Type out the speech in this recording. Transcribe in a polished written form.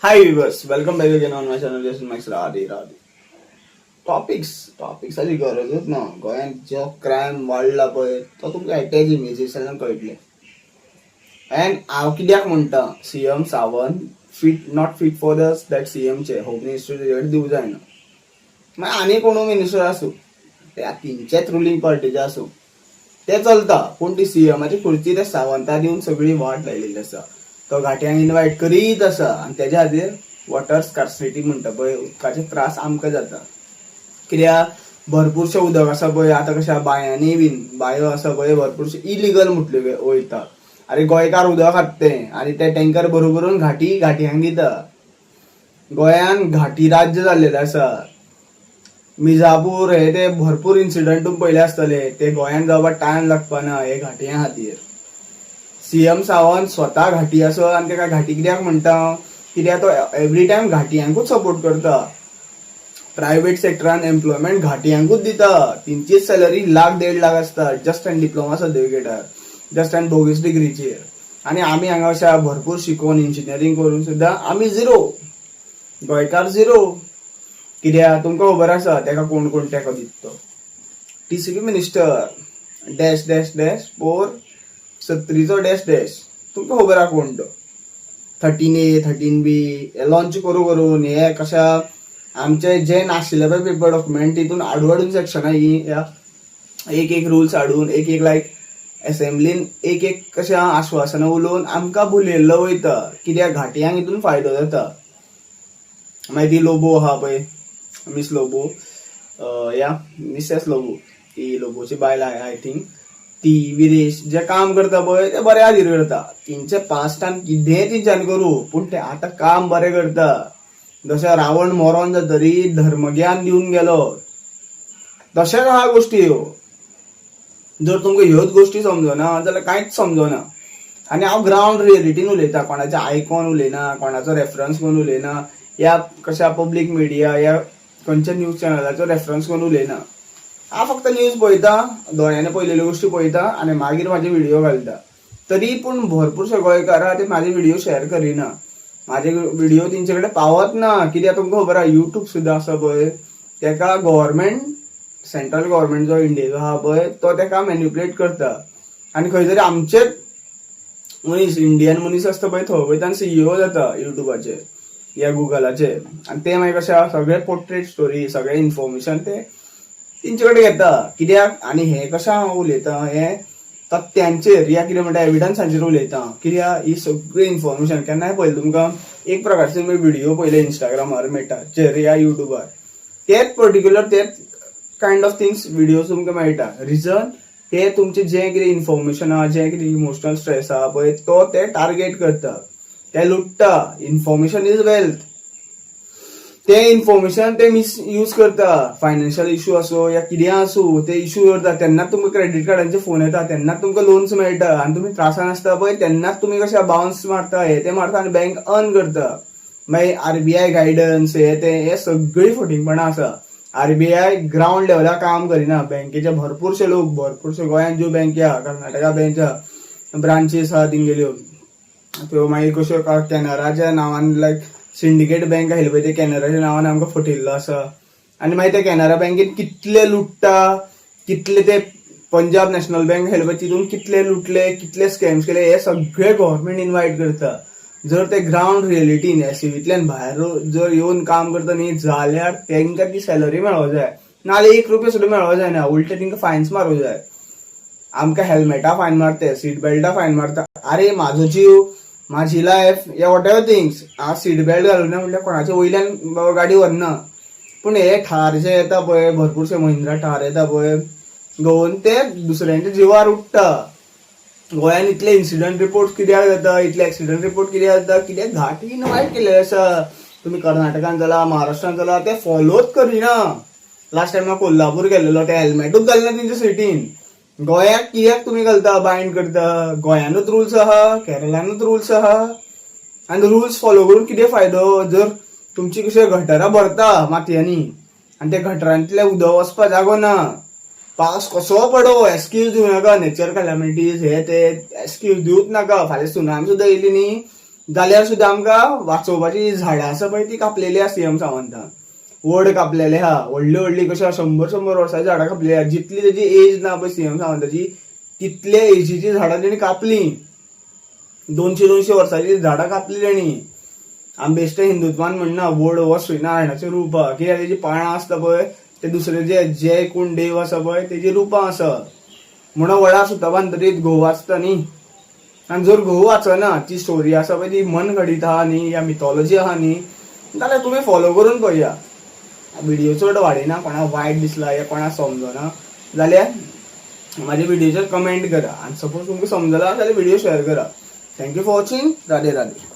Hi viewers, welcome back again on my channel. Jason Max Radhe Radhe. Topics अशी गरजच ना गोंयांत जो क्रायम वाडला पळय तो तुमकां एकट्याच इमेजीसान कळटलें. एंड हांव कित्याक म्हणटा CM Sawant not fit for the that सीएमचे होम मिनिस्टर दिवं जायना. मागीर आनी कोणू मिनिस्टर आसूं ते तिंचेच रुलींग पार्टीचे आसूं ते चलता, पूण ती सीएमाची खुर्ची त्या सावंता दिवन सगळी वाट लायलेली आसा. तो घाट्यांक इन्वायट करीत आसा आनी तेज्या खातीर वॉटर स्कार्सिटी म्हणटा पळय उदकाचे त्रास आमकां जाता. कित्याक भरपूरशें उदक आसा पळय आतां कशें बांयांनी बीन बांयो आसा पळय भरपूरशे इलिगल म्हटल्यो वयता. अरे गोंयकार उदक खाता तें आनी ते टँकर भरून भरून घाट्यांक दिता. गोंयान घाटी राज्य जाल्लेलें आसा. मिर्झापूर हे ते भरपूर इन्सिडंट तुमी पयले आसतले ते गोंयान जावपाक टायम लागपाना हे घाटयां खातीर. सीएम सावंत स्वता घाटी आसो आनी तेका घाटी कित्याक म्हणटा कित्याक तो एवरी टायम घाटयांकूच सपोर्ट करता. प्रायव्हेट सेक्टरान एम्प्लॉयमेंट घाटयांकूच दिता. तेंचीच सॅलरी लाख-1.5 आसता जस्ट एंड डिप्लोमा सर्टिफिकेटार, जस्ट एंड बोगस डिग्रीचेर. आनी आमी हांगा अशा भरपूर शिकून इंजिनियरींग करून सुद्दां आमी झिरो, गोंयकार झिरो. कित्याक तुमकां खबर आसा तेका कोण कोण तेको दिता. TCP minister dash dash dash four 70चो डॅश डॅश तुमकां खबर आहा कोण तो. 13A 13B हे लॉन्च करून हे कशा आमचे जे नाशिल्ले पळय पेपर डॉक्युमेंट तितून हाडून सेक्शनां ही एक रुल्स हाडून एक लायक असेंब्लीन एक कशें आश्वासनां उलोवन आमकां भुलयल्लो वयता. कित्याक घाटयांक हितून फायदो जाता. मागीर ती लोबो आहा पळय मिस लोबो मिसेस लोबो ती लोबोची बायल आय थिंक ती विदेश जे काम करता पळय ते बऱ्या खातीर करता. तेंचे पास्टान कितेंय तेंच्यानी करूं पूण ते आतां काम बरें करता. जशें रावण मरोन जातरी धर्मज्ञान दिवन गेलो तशेंच आहा गोश्टी ह्यो. जर तुमकां ह्योच गोश्टी समजना जाल्यार कांयच समजना. आनी हांव ग्रावंड रियलिटीन उलयता, कोणाचें आयकून उलयना, कोणाचो रेफरन्स करून उलयना, या कशा पब्लीक मिडिया या खंयच्या न्यूज चॅनलाचो रेफरन्स करून उलयना. हांव फक्त न्यूज पळयता, दोळ्यांनी पळयलेल्यो गोश्टी पळयता आनी मागीर म्हाजे व्हिडिओ घालता. तरी पूण भरपूरशे गोंयकार आहा ते म्हाजे व्हिडिओ शेअर करिना. म्हाजे व्हिडिओ तेंचे कडेन पावत ना. कित्याक तुमकां खबर आहा युट्यूब सुद्दां आसा पळय तेका गव्हर्मेंट सेंट्रल गव्हर्मेंट जो इंडियेचो आहा पळय तो तेका मॅन्युप्युलेट करता. आनी खंय तरी आमचेच मनीस इंडियन मनीस आसता पळय थंय वयता सीईओ जाता युट्यूबाचे या गुगलाचे. आनी ते मागीर कशें आहा सगळे पोर्ट्रेट स्टोरी सगळे इन्फॉर्मेशन ते तेंचे कडेन घेता. कित्याक आनी हे कशें हांव उलयता हे तथ्यांचेर या कितें म्हणटा एविडन्सांचेर उलयता. कित्याक ही सगळी इन्फॉर्मेशन केन्नाय पळयलें तुमकां एक प्रकारचे तुमी व्हिडिओ पळयले इंस्टाग्रामार मेळटाचेर या युट्यूबार तेच पर्टिक्युलर तेच कायंड ऑफ थिंग्स व्हिडिओज तुमकां मेळटा. रिजन ते तुमचे जे कितें इन्फॉर्मेशन आहा जे कितें इमोशनल स्ट्रेस आहा पळय तो ते टार्गेट करता, ते लुटता. Information is wealth. ते इन्फॉर्मेशन ते मिसयूज करता. फायनान्शियल इश्यू असो या कितें आसूं ते इश्यू करता तेन्नाच तुमकां क्रेडिट कार्डांचे फोन येता, तेन्नाच तुमकां लोन्स मेळटा आनी तुमी त्रासान आसता पळय तेन्नाच तुमी कशें बाउन्स मारता हे ते मारता आनी बँक अर्न करता. मागीर आरबीआय गायडन्स हे सगळी फटिंगपणां आसा. आरबीआय ग्राउंड लेवलार काम करिना. बँकेचे भरपूरशे लोक भरपूरशे गोंयांत ज्यो बँकी आहा कर्नाटका बँकच्या ब्रांचीस आहा तिंगेल्यो त्यो मागीर कश्यो कॅनराच्या नांवान लायक सिंडिकेट बँक आशिल्ले पळय ते कॅनराच्या नांवान आमकां फटयल्लो आसा. आनी मागीर ते कॅनरा बँकेन कितले लुटता, कितले ते पंजाब नॅशनल बँक आशिल्ले पळय तितून कितले लुटले, कितले स्कॅम्स केले हे सगळे गव्हर्मेंट इन्वायट करता. जर ते ग्राउंड रियलिटीन एसईबीतल्यान भायर जर येवन काम करता न्ही जाल्यार तेंकां ती सॅलरी मेळोवंक जाय, नाल्यार 1 रुपया सुद्दां मेळोवंक जायना. उलटे तेंकां फायन्स मारूंक जाय. आमकां हेल्मेटा फायन मारता, सीट बेल्टा फायन मारता. अरे म्हाजो जीव म्हाजी लायफ या वॉट एव्हर थिंग्स हांव सीट बेल्ट घालूं ना म्हणल्यार कोणाच्या वयल्यान गाडी व्हरना. पूण हे ठार जे येता पळय भरपूरशे महिंद्रा ठार येता पळय घेवन ते दुसऱ्यांच्या जिवार उठता. गोंयान इतले इन्सिडंट रिपोर्ट कित्याक जाता, इतले एक्सिडंट रिपोर्ट कित्याक जाता, कित्याक घाटी इन्वायट केलेले आसा. तुमी कर्नाटकान चला, महाराष्ट्रान चला ते फॉलोच करिना. लास्ट टायम हांव कोल्हापूर गेल्लो ते हेल्मेटूच घालना तेंच्या सिटीन. गोंयाक कित्याक तुमी घालता बायंड करता. गोंयानूच रुल्स आहा, केरळानूच रुल्स आहा आनी रुल्स फॉलो करून कितें फायदो. जर तुमची कशें गटरां भरता मातयांनी आनी त्या गटरांतले उदक वचपा जागो ना, पावस कसो पडो एक्सक्यूज दिवं नाका. नॅचरल कॅलॅमिटीज हे ते एक्सक्यूज दिवूच नाका. फाल्यां सुनामी सुद्दां येयली न्ही जाल्यार सुद्दां आमकां वाचोवपाची झाडां आसा पळय ती कापलेली आहा सीएम सावंतान. वड कापलेले हा, व्हडली व्हडली कशी 100 वर्सांची झाडां कापलेली आहा. जितली तेजी एज ना पळय सीएम सावंताची तितले एजीची झाडां तेणी कापली. 200 वर्सांची झाडां कापली तेणी. आमी बेश्टे हिंदुत्वान म्हणना वड हो श्रीनारायणाचें रूप हा, कित्याक तेजी पानां आसता पळय ते दुसरे जे कोण देव आसा पळय तेजी रुपां आसा. म्हणून वडार सुतां बांदतरीत घोव वाचता न्ही. आनी जर घोव वाचना ती स्टोरी आसा पळय ती मन घडीत आहा न्ही या मिथॉलॉजी आहा न्ही जाल्यार तुमी फॉलो करून पळया. व्हिडिओ चड वाडयना, कोणाक वायट दिसला या कोणाक समजना जाल्यार माझ्या व्हिडिओचेर कमेंट करा. आनी सपोज तुमकां समजला जाल्यार व्हिडिओ शेअर करा. Thank you for watching. Radhe Radhe.